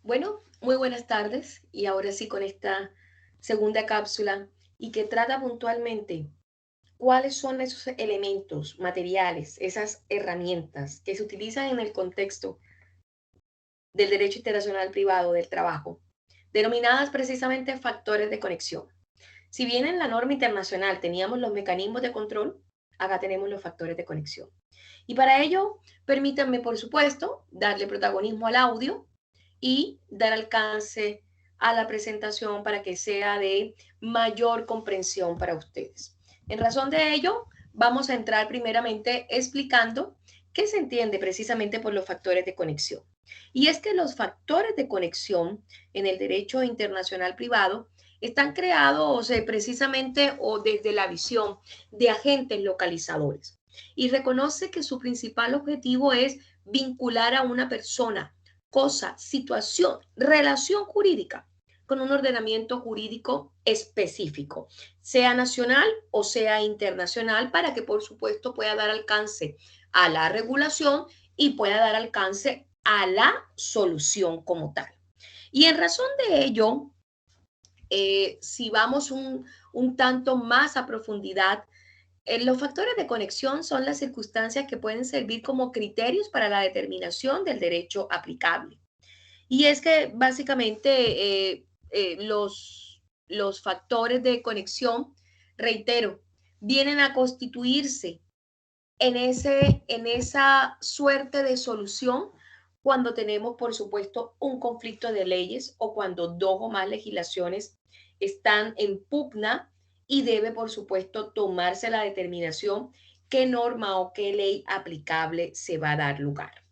Bueno, muy buenas tardes y ahora sí con esta segunda cápsula y que trata puntualmente cuáles son esos elementos materiales, esas herramientas que se utilizan en el contexto del derecho internacional privado del trabajo, denominadas precisamente factores de conexión. Si bien en la norma internacional teníamos los mecanismos de control, acá tenemos los factores de conexión. Y para ello, permítanme, por supuesto, darle protagonismo al audio y dar alcance a la presentación para que sea de mayor comprensión para ustedes. En razón de ello, vamos a entrar primeramente explicando qué se entiende precisamente por los factores de conexión. Y es que los factores de conexión en el derecho internacional privado están creados precisamente o desde la visión de agentes localizadores y reconoce que su principal objetivo es vincular a una persona, cosa, situación, relación jurídica con un ordenamiento jurídico específico, sea nacional o sea internacional, para que por supuesto pueda dar alcance a la regulación y pueda dar alcance a la solución como tal. Y en razón de ello, si vamos un tanto más a profundidad, los factores de conexión son las circunstancias que pueden servir como criterios para la determinación del derecho aplicable. Y es que básicamente los factores de conexión, reitero, vienen a constituirse en esa suerte de solución cuando tenemos, por supuesto, un conflicto de leyes o cuando dos o más legislaciones están en pugna y debe, por supuesto, tomarse la determinación qué norma o qué ley aplicable se va a dar lugar.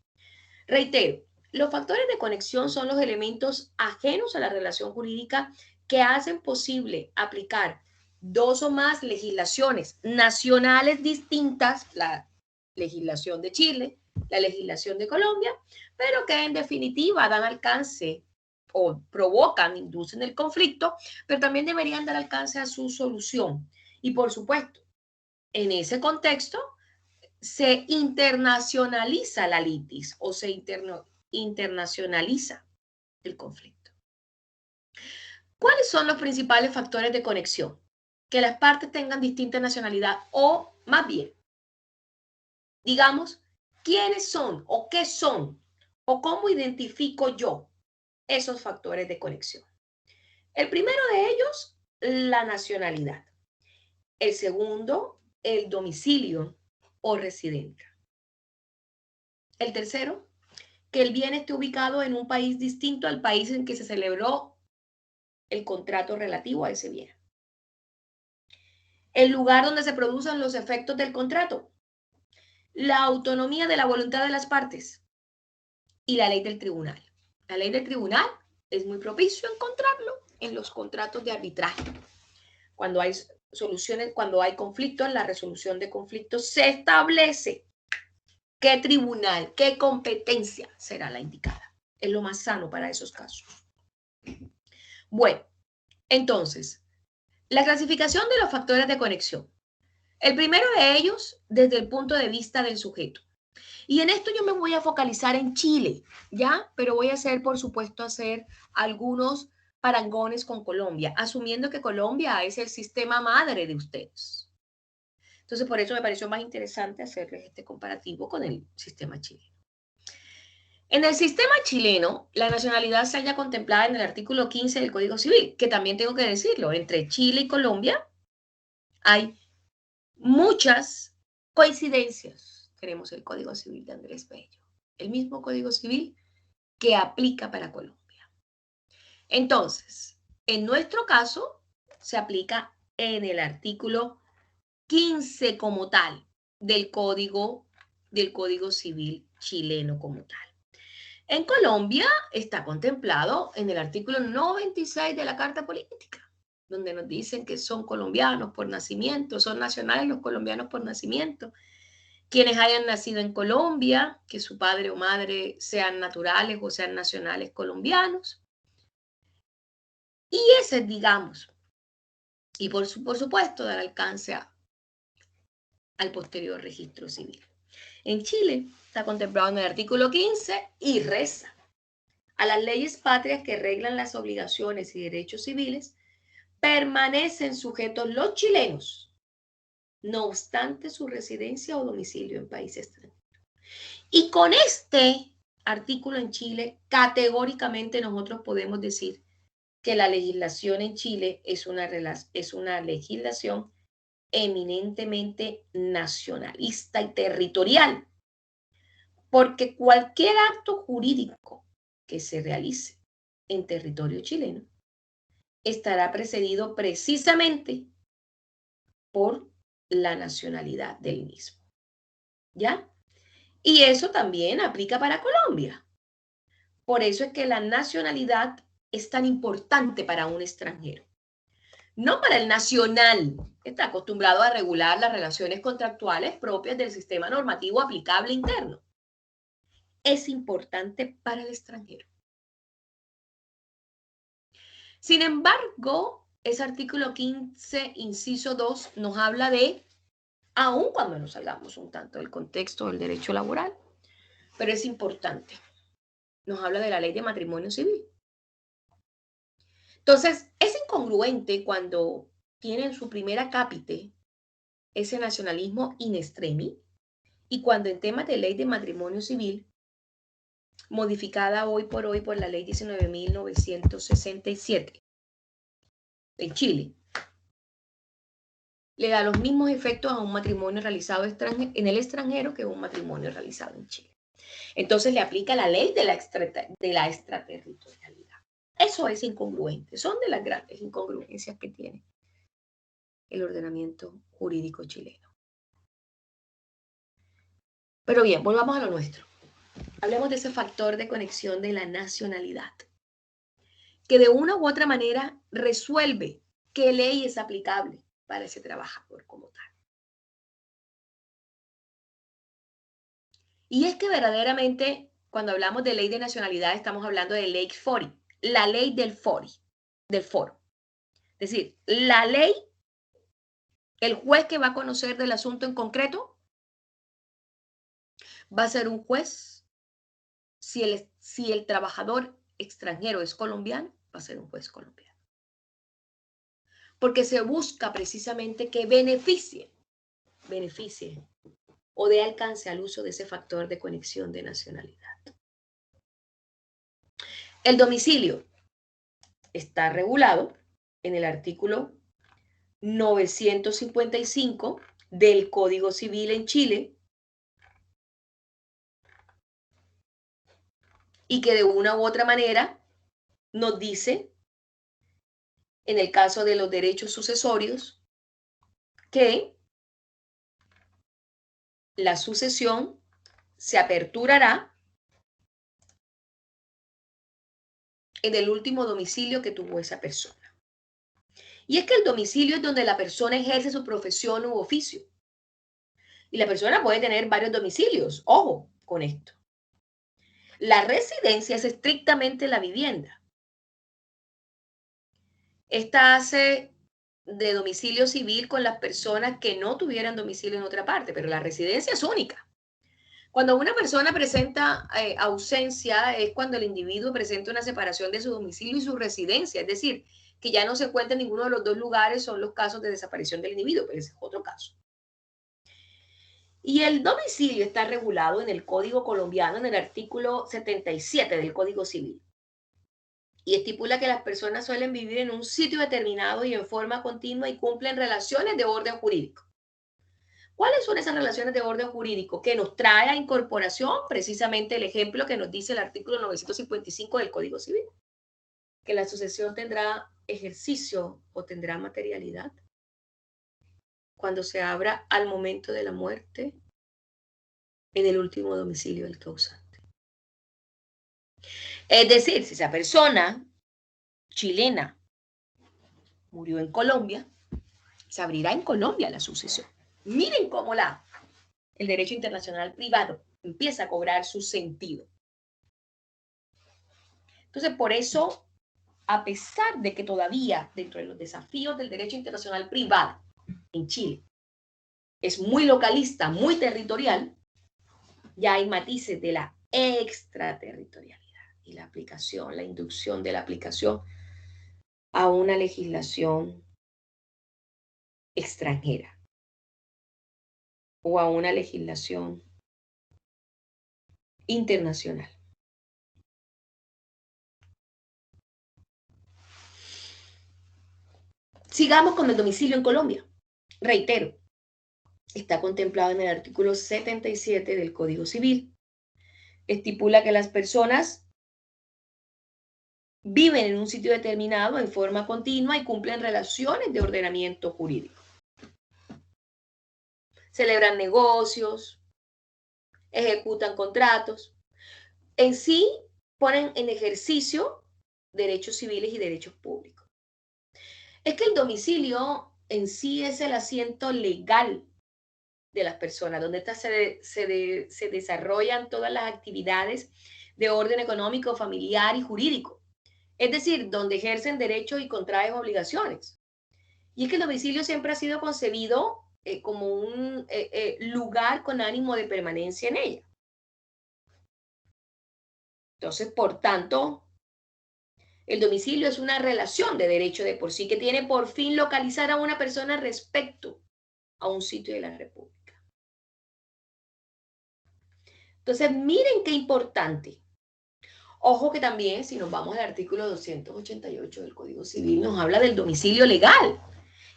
Reitero, los factores de conexión son los elementos ajenos a la relación jurídica que hacen posible aplicar dos o más legislaciones nacionales distintas, la legislación de Chile, la legislación de Colombia, pero que en definitiva dan alcance o provocan, inducen el conflicto, pero también deberían dar alcance a su solución. Y por supuesto, en ese contexto, se internacionaliza la litis o se internacionaliza el conflicto. ¿Cuáles son los principales factores de conexión? Que las partes tengan distinta nacionalidad o más bien, digamos, quiénes son o qué son o cómo identifico yo esos factores de conexión. El primero de ellos, la nacionalidad. El segundo, el domicilio o residencia. El tercero, que el bien esté ubicado en un país distinto al país en que se celebró el contrato relativo a ese bien. El lugar donde se producen los efectos del contrato, la autonomía de la voluntad de las partes y la ley del tribunal. La ley del tribunal es muy propicio encontrarlo en los contratos de arbitraje. Cuando hay soluciones, cuando hay conflictos, en la resolución de conflictos se establece qué tribunal, qué competencia será la indicada. Es lo más sano para esos casos. Bueno, entonces, la clasificación de los factores de conexión. El primero de ellos, desde el punto de vista del sujeto. Y en esto yo me voy a focalizar en Chile, ¿ya? Pero voy a hacer, por supuesto, hacer algunos parangones con Colombia, asumiendo que Colombia es el sistema madre de ustedes. Entonces, por eso me pareció más interesante hacerles este comparativo con el sistema chileno. En el sistema chileno, la nacionalidad se halla contemplada en el artículo 15 del Código Civil, que también tengo que decirlo, entre Chile y Colombia hay muchas coincidencias. Tenemos el Código Civil de Andrés Bello, el mismo Código Civil que aplica para Colombia. Entonces, en nuestro caso, se aplica en el artículo 15 como tal del Código Civil chileno como tal. En Colombia está contemplado en el artículo 96 de la Carta Política, donde nos dicen que son colombianos por nacimiento, son nacionales los colombianos por nacimiento, quienes hayan nacido en Colombia, que su padre o madre sean naturales o sean nacionales colombianos. Y ese, digamos, y por supuesto, dar alcance al posterior registro civil. En Chile está contemplado en el artículo 15 y reza: a las leyes patrias que reglan las obligaciones y derechos civiles, permanecen sujetos los chilenos, no obstante su residencia o domicilio en país extranjero. Y con este artículo en Chile, categóricamente nosotros podemos decir que la legislación en Chile es una legislación eminentemente nacionalista y territorial, porque cualquier acto jurídico que se realice en territorio chileno estará precedido precisamente por la nacionalidad del mismo. ¿Ya? Y eso también aplica para Colombia. Por eso es que la nacionalidad es tan importante para un extranjero. No para el nacional, que está acostumbrado a regular las relaciones contractuales propias del sistema normativo aplicable interno. Es importante para el extranjero. Sin embargo, ese artículo 15, inciso 2, nos habla de, aun cuando nos salgamos un tanto del contexto del derecho laboral, pero es importante. Nos habla de la ley de matrimonio civil. Entonces, es incongruente cuando tiene en su primera cápite ese nacionalismo in extremis y cuando en temas de ley de matrimonio civil, modificada hoy por la ley 19.967 en Chile, le da los mismos efectos a un matrimonio realizado en el extranjero que un matrimonio realizado en Chile. Entonces le aplica la ley de la extraterritorialidad. Eso es incongruente, son de las grandes incongruencias que tiene el ordenamiento jurídico chileno. Pero bien, volvamos a lo nuestro. Hablemos de ese factor de conexión de la nacionalidad, que de una u otra manera resuelve qué ley es aplicable para ese trabajador como tal. Y es que verdaderamente, cuando hablamos de ley de nacionalidad, estamos hablando de ley FORI, la ley del foro. Es decir, la ley, el juez que va a conocer del asunto en concreto, va a ser un juez, si el trabajador extranjero es colombiano, va a ser un juez colombiano. Porque se busca precisamente que beneficie o dé alcance al uso de ese factor de conexión de nacionalidad. El domicilio está regulado en el artículo 955 del Código Civil en Chile y que de una u otra manera nos dice, en el caso de los derechos sucesorios, que la sucesión se aperturará en el último domicilio que tuvo esa persona. Y es que el domicilio es donde la persona ejerce su profesión u oficio. Y la persona puede tener varios domicilios. Ojo con esto. La residencia es estrictamente la vivienda. Esta hace de domicilio civil con las personas que no tuvieran domicilio en otra parte, pero la residencia es única. Cuando una persona presenta ausencia es cuando el individuo presenta una separación de su domicilio y su residencia, es decir, que ya no se encuentra en ninguno de los dos lugares, son los casos de desaparición del individuo, pero ese es otro caso. Y el domicilio está regulado en el Código colombiano, en el artículo 77 del Código Civil. Y estipula que las personas suelen vivir en un sitio determinado y en forma continua y cumplen relaciones de orden jurídico. ¿Cuáles son esas relaciones de orden jurídico? Que nos trae a incorporación precisamente el ejemplo que nos dice el artículo 955 del Código Civil. Que la sucesión tendrá ejercicio o tendrá materialidad cuando se abra al momento de la muerte en el último domicilio del causante. Es decir, si esa persona chilena murió en Colombia, se abrirá en Colombia la sucesión. Miren cómo el derecho internacional privado empieza a cobrar su sentido. Entonces, por eso, a pesar de que todavía dentro de los desafíos del derecho internacional privado en Chile es muy localista, muy territorial, ya hay matices de la extraterritorialidad. y la aplicación, la inducción de la aplicación a una legislación extranjera o a una legislación internacional. Sigamos con el domicilio en Colombia. Reitero, está contemplado en el artículo 77 del Código Civil. Estipula que las personas viven en un sitio determinado en forma continua y cumplen relaciones de ordenamiento jurídico. Celebran negocios, ejecutan contratos. En sí, ponen en ejercicio derechos civiles y derechos públicos. Es que el domicilio en sí es el asiento legal de las personas, donde se desarrollan todas las actividades de orden económico, familiar y jurídico. Es decir, donde ejercen derechos y contraen obligaciones. Y es que el domicilio siempre ha sido concebido como un lugar con ánimo de permanencia en ella. Entonces, por tanto, el domicilio es una relación de derecho de por sí que tiene por fin localizar a una persona respecto a un sitio de la República. Entonces, miren qué importante. Ojo que también, si nos vamos al artículo 288 del Código Civil, nos habla del domicilio legal,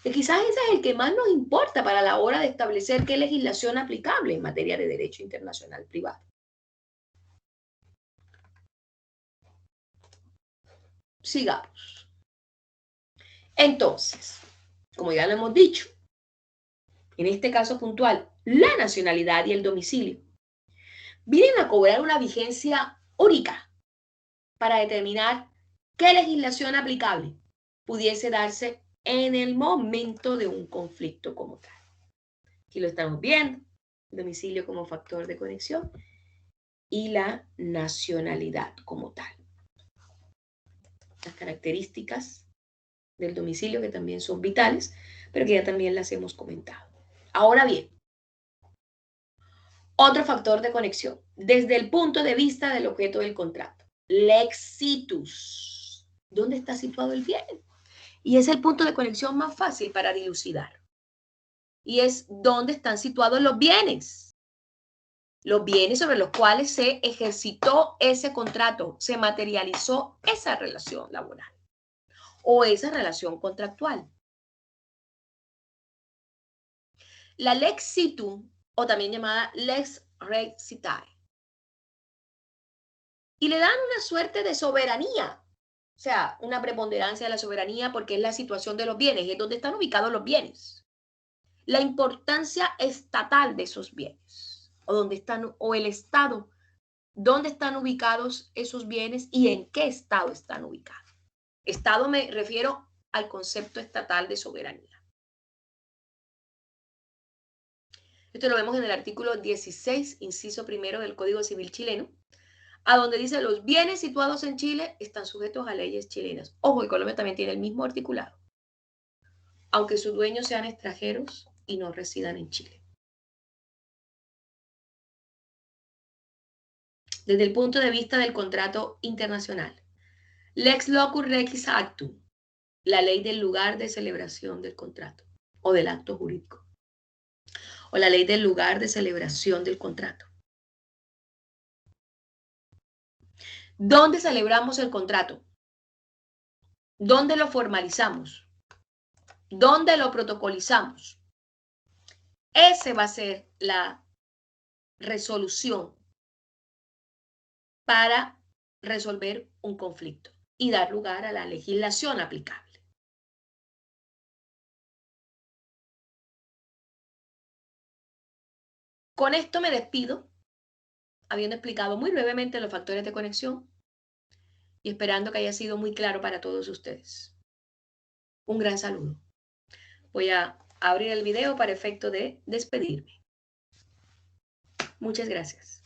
que quizás ese es el que más nos importa para la hora de establecer qué legislación aplicable en materia de derecho internacional privado. Sigamos. Entonces, como ya lo hemos dicho, en este caso puntual, la nacionalidad y el domicilio vienen a cobrar una vigencia única para determinar qué legislación aplicable pudiese darse en el momento de un conflicto como tal. Aquí lo estamos viendo, domicilio como factor de conexión y la nacionalidad como tal. Las características del domicilio que también son vitales, pero que ya también las hemos comentado. Ahora bien, otro factor de conexión, desde el punto de vista del objeto del contrato, lex situs. ¿Dónde está situado el bien? Y es el punto de conexión más fácil para dilucidar. Y es dónde están situados los bienes. Los bienes sobre los cuales se ejercitó ese contrato, se materializó esa relación laboral o esa relación contractual. La lex situ, o también llamada lex recitae, y le dan una suerte de soberanía, o sea, una preponderancia de la soberanía porque es la situación de los bienes, es donde están ubicados los bienes. La importancia estatal de esos bienes, o donde están, o el estado, dónde están ubicados esos bienes y en qué estado están ubicados. Estado me refiero al concepto estatal de soberanía. Esto lo vemos en el artículo 16, inciso primero del Código Civil chileno, a donde dice los bienes situados en Chile están sujetos a leyes chilenas. Ojo, y Colombia también tiene el mismo articulado, aunque sus dueños sean extranjeros y no residan en Chile. Desde el punto de vista del contrato internacional, lex locus requis actum, la ley del lugar de celebración del contrato o del acto jurídico, o la ley del lugar de celebración del contrato. ¿Dónde celebramos el contrato? ¿Dónde lo formalizamos? ¿Dónde lo protocolizamos? Ese va a ser la resolución para resolver un conflicto y dar lugar a la legislación aplicable. Con esto me despido, habiendo explicado muy brevemente los factores de conexión y esperando que haya sido muy claro para todos ustedes. Un gran saludo. Voy a abrir el video para efecto de despedirme. Muchas gracias.